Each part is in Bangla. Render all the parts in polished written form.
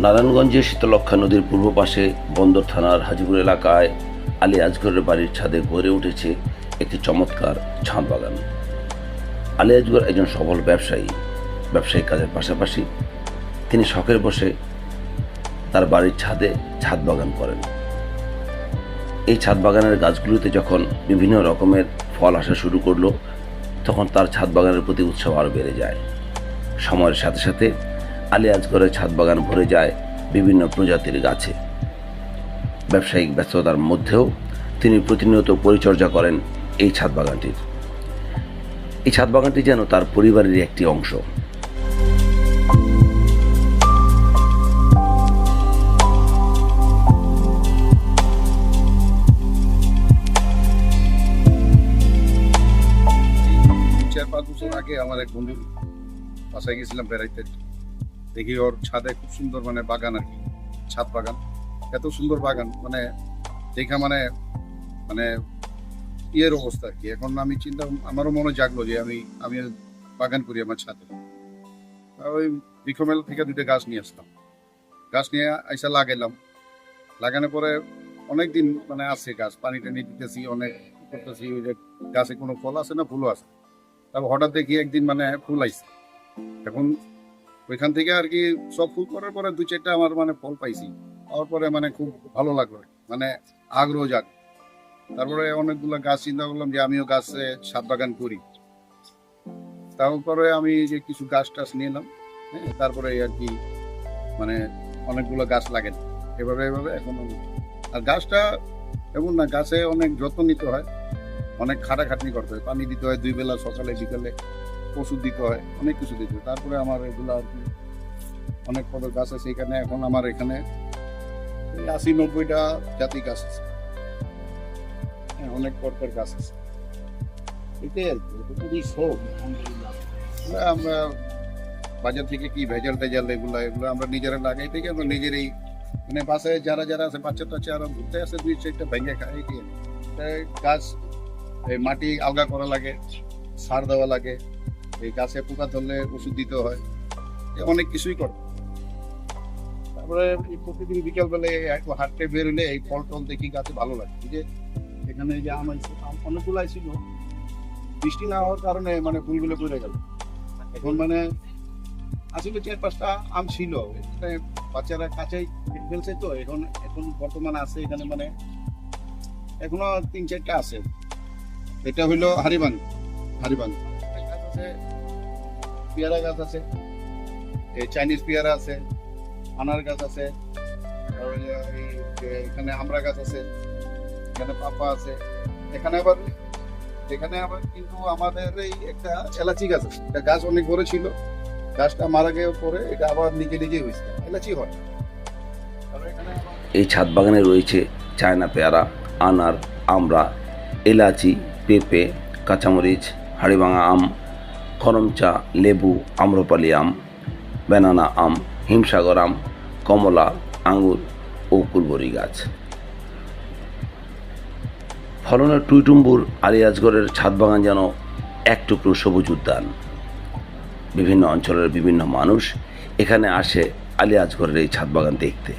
নারায়ণগঞ্জের শীতলক্ষ্যা নদীর পূর্ব পাশে বন্দর থানার হাজিপুর এলাকায় আলী আজগরের বাড়ির ছাদে গড়ে উঠেছে একটি চমৎকার ছাদ বাগান। আলী আজগর একজন সফল ব্যবসায়িক কাজের পাশাপাশি তিনি শখের বসে তার বাড়ির ছাদে ছাদ বাগান করেন। এই ছাদ বাগানের গাছগুলোতে যখন বিভিন্ন রকমের ফল আসা শুরু করলো, তখন তার ছাদ বাগানের প্রতি উৎসাহ আরও বেড়ে যায়। সময়ের সাথে সাথে আলী আজগরের ছাদ বাগান ভরে যায় বিভিন্ন প্রজাতির গাছে। ব্যবসায়িক ব্যস্ততার মধ্যেও তিনি প্রতিনিয়ত পরিচর্যা করেন এই ছাদ বাগানটির। এই ছাদ বাগানটি যেন তার পরিবারের একটি অংশ। চার পাঁচ বছর আগে আমার এক বন্ধুর বাসায় গেছিলাম বেড়াইতে, দেখি ওর ছাদে খুব সুন্দর বাগান আর কি, ছাদ বাগান, এত সুন্দর বাগান দেখা ইয়ের অবস্থা আর কি। এখন আমি আমারও মনে জাগলো যে আমি বাগান করি আমার ছাদে। ওই বৃক্ষমেলা থেকে 2টা গাছ নিয়ে আসলাম, গাছ নিয়ে আইসা লাগানোর পরে অনেকদিন আছে গাছ, পানি টানি দিতেছি, অনেক করতেছি, ওই যে গাছে কোনো ফল আছে না ফুলও আছে। তারপর হঠাৎ দেখি একদিন ফুল আইছে। এখন ওইখান থেকে আর কি সব ফুল করার পরে 2-4টা আমার ফল পাইছি, পাওয়ার পরে খুব ভালো লাগলো, আগ্রহ জাগ। তারপরে অনেকগুলো গাছ চিন্তা করলাম যে আমিও গাছে ছাদ বাগান করি। তারপরে আমি যে কিছু গাছ টাছ নিলাম, হ্যাঁ, তারপরে আর কি অনেকগুলো গাছ লাগেন এভাবে এখন। আর গাছটা এমন না, গাছে অনেক যত্ন নিতে হয়, অনেক খাটাখাটনি করতে হয়, পানি দিতে হয় 2 বেলা, সকালে বিকালে ওষুধ দিতে হয়, অনেক কিছু দিতে হয়। তারপরে আমার এগুলো আর কি অনেক পদের গাছ আছে এখানে। এখন আমার এখানে 80-90টা জাতি গাছ আছে, হ্যাঁ, অনেক পদের গাছ আছে। এটাই আর কি, খুবই শখ। আমরা বাজার থেকে কি ভেজাল এগুলো আমরা নিজেরা লাগাই থেকে আমরা নিজেরাই বাসায় যারা আছে বাচ্চা টাচ্চা আর ঘুরতে আসে 2-4টা ভেঙে খায়। গাছ এই মাটি আলগা করা লাগে, সার দেওয়া লাগে, এই গাছে পোকা ধরলে ওষুধ দিতে হয়, অনেক কিছুই করে। তারপরে প্রতিদিন বিকালবেলা একটু হাঁটতে বেরোলে এই ফল টল দেখি গাছে ভালো লাগে। যে এখানে যে আম অনেকগুলো ছিল, বৃষ্টি না হওয়ার কারণে ফুলগুলো পড়ে গেল। এখন আসলে 4-5টা আম ছিল, বাচ্চারা কাছেই ফেলছে, তো এখন বর্তমানে আছে এখানে এখনো 3-4টা আছে। এটা হইলো হারিবান গাছ আছে, পেয়ারা গাছ আছে, এই চাইনিজ পেয়ারা আছে, আনার গাছ আছে, এখানে আমড়া গাছ আছে, এখানে পাপা আছে। এখানে আবার কিন্তু আমাদের এই একটা এলাচি গাছ আছে। এটা গাছ অনেক বড় ছিল, গাছটা মারা গিয়ে পরে এটা আবার নিজে হয়েছে, এলাচি হয়। এই ছাদ বাগানে রয়েছে চায়না পেয়ারা, আনার, আমড়া, এলাচি, পেঁপে, কাঁচামরিচ, হাড়িভাঙা আম, করমচা, লেবু, আম্রপালি আম, বেনানা আম, হিমসাগর আম, কমলা, আঙ্গুর ও কুলবরি গাছ। ফলনের টুইটুম্বুর আলী আজগরের ছাদ বাগান যেন এক টুকরো সবুজ উদ্যান। বিভিন্ন অঞ্চলের বিভিন্ন মানুষ এখানে আসে আলী আজগরের এই ছাদ বাগান দেখতে।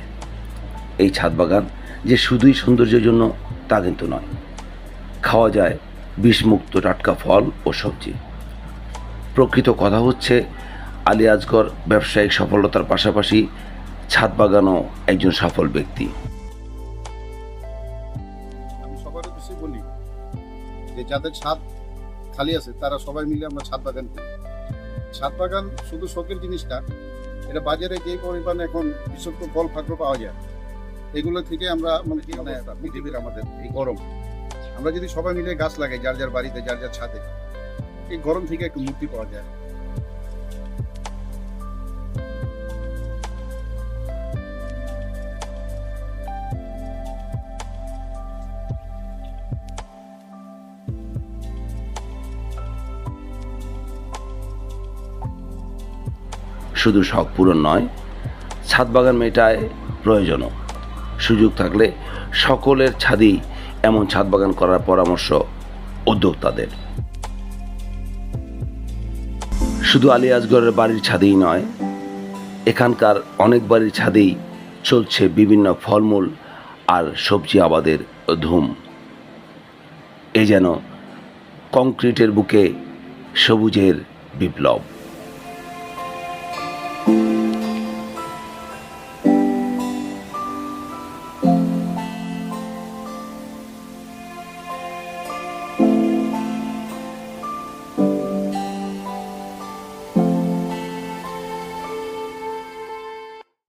এই ছাদ বাগান যে শুধুই সৌন্দর্যের জন্য তা কিন্তু নয়, খাওয়া যায় বিষমুক্ত টাটকা ফল ও সবজি। প্রকৃত কথা হচ্ছে, আলী আজগর ব্যবসায়িক সফলতার পাশাপাশি ছাদ বাগানও একজন সফল ব্যক্তি। আমি সবার উদ্দেশ্যে বলি যে যাদের ছাদ খালি আছে তারা সবাই মিলে আমরা ছাদ বাগান করি। ছাদ বাগান শুধু শখের জিনিসটা, এটা বাজারে যে পরিমাণে এখন বিষাক্ত ফল ফাঁকড়ো পাওয়া যায়, এগুলো থেকে আমরা পৃথিবীর আমাদের এই গরম, আমরা যদি সবাই মিলে গাছ লাগাই, যার যার বাড়িতে, যার যার ছাদে, এই গরম থেকে একটু মুক্তি পাওয়া যায়। শুধু শখ পূরণ নয়, ছাদ বাগান মেটায় প্রয়োজনও। সুযোগ থাকলে সকলের ছাদেই এমন ছাদ বাগান করার পরামর্শ উদ্যোক্তাদের। শুধু আলী আজগরের বাড়ির ছাদেই নয়, এখানকার অনেক বাড়ির ছাদেই চলছে বিভিন্ন ফলমূল আর সবজি আবাদের ধুম। এ যেন কংক্রিটের বুকে সবুজের বিপ্লব।